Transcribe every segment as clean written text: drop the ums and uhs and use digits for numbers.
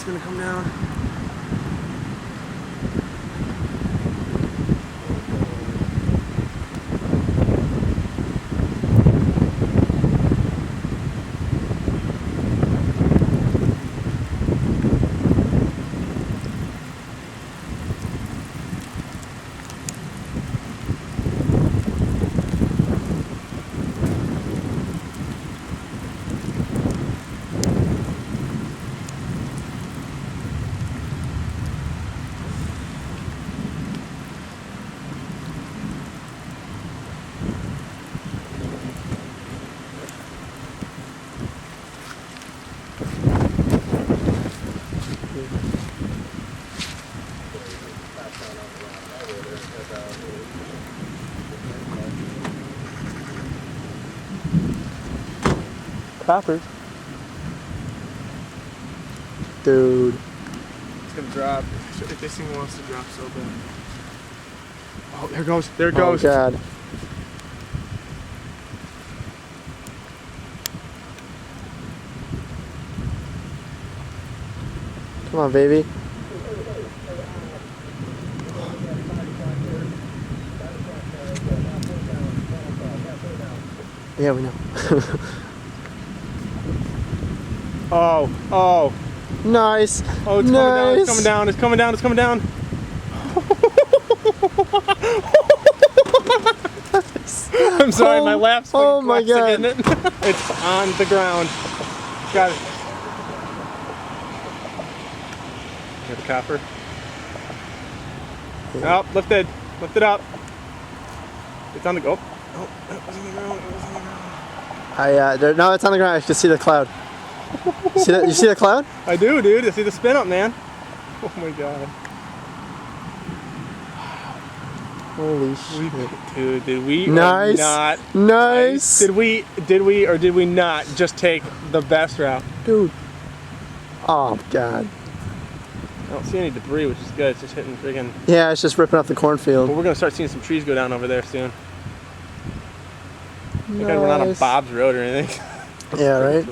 It's gonna come down. Poppers. Dude. It's gonna drop. This thing wants to drop so bad. Oh, there it goes. There it goes. Oh, God. Come on, baby. Yeah, we know. Oh. Nice. Oh, it's nice. coming down. It's coming down. It's coming down. I'm sorry, my lap's oh my God. Isn't it? It's on the ground. Got it. Got the copper. Oh, lifted. Lift it up. It's on the go. Oh, it was on the ground. It was on the ground. No, it's on the ground. I can see the cloud. See that? You see the cloud? I do, dude. I see the spin up, man. Oh my God. Holy shit. Dude, did we nice. not? Nice. Did we or did we not just take the best route? Dude. Oh, God. I don't see any debris, which is good. It's just hitting friggin'. Yeah, it's just ripping up the cornfield. But we're gonna start seeing some trees go down over there soon. Nice. We're not on Bob's Road or anything. Yeah, right?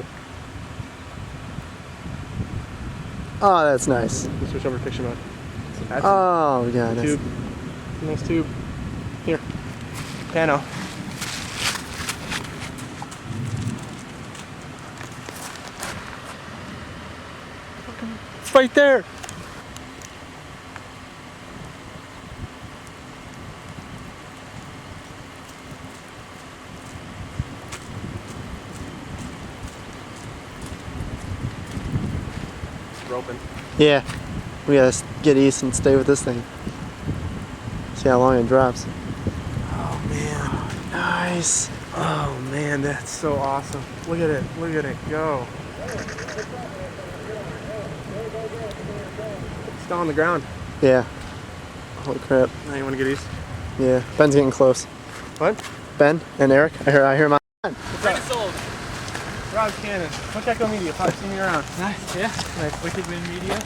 Oh, that's nice. Let's switch over to picture mode. Oh, God. Tube. Nice tube. Here. Pano. It's right there. Roping. Yeah. We gotta get east and stay with this thing. See how long it drops. Oh, man. Nice. Oh, man, that's so awesome. Look at it. Look at it go. It's still on the ground. Yeah. Holy crap. Now you want to get east? Yeah. Ben's getting close. What? Ben and Eric. I hear him. Ready sold. Rob Cannon. What's Echo Media? Probably see me around. Nice, yeah. Nice. Wicked Wind Media.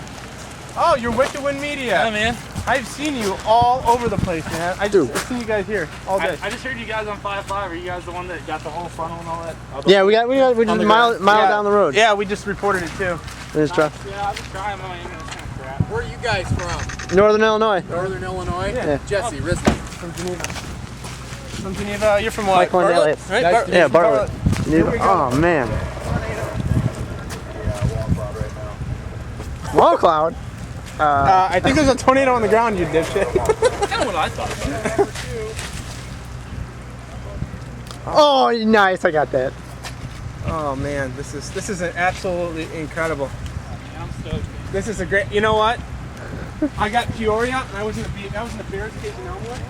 Oh, you're Wicked Wind Media. Yeah, man. I've seen you all over the place, man. I've seen you guys here all day. I just heard you guys on 5.5. Are you guys the one that got the whole funnel and all that? Yeah, we just mile down the road. Yeah, we just reported it too. We just dropped. Yeah, I'll just try them. I mean, it's kind of crap. Where are you guys from? Northern Illinois. Northern Illinois? Yeah. Jesse, Risley. From Geneva. From Geneva. You're from what? Mike Bartlett? Landelius. Right? Nice to Yeah, From Bartlett. Oh, man. Wall cloud. I think there's a tornado on the ground, you dipshit. That's kind of what I thought. Oh, nice. I got that. Oh man, this is absolutely incredible. Yeah, I'm stoked. This is a great. You know what? I got Peoria, and I was in the Bears cage in Elmwood.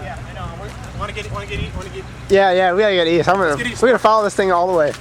Yeah, I know. Want to get. Yeah, we gotta get east. We're gonna follow this thing all the way.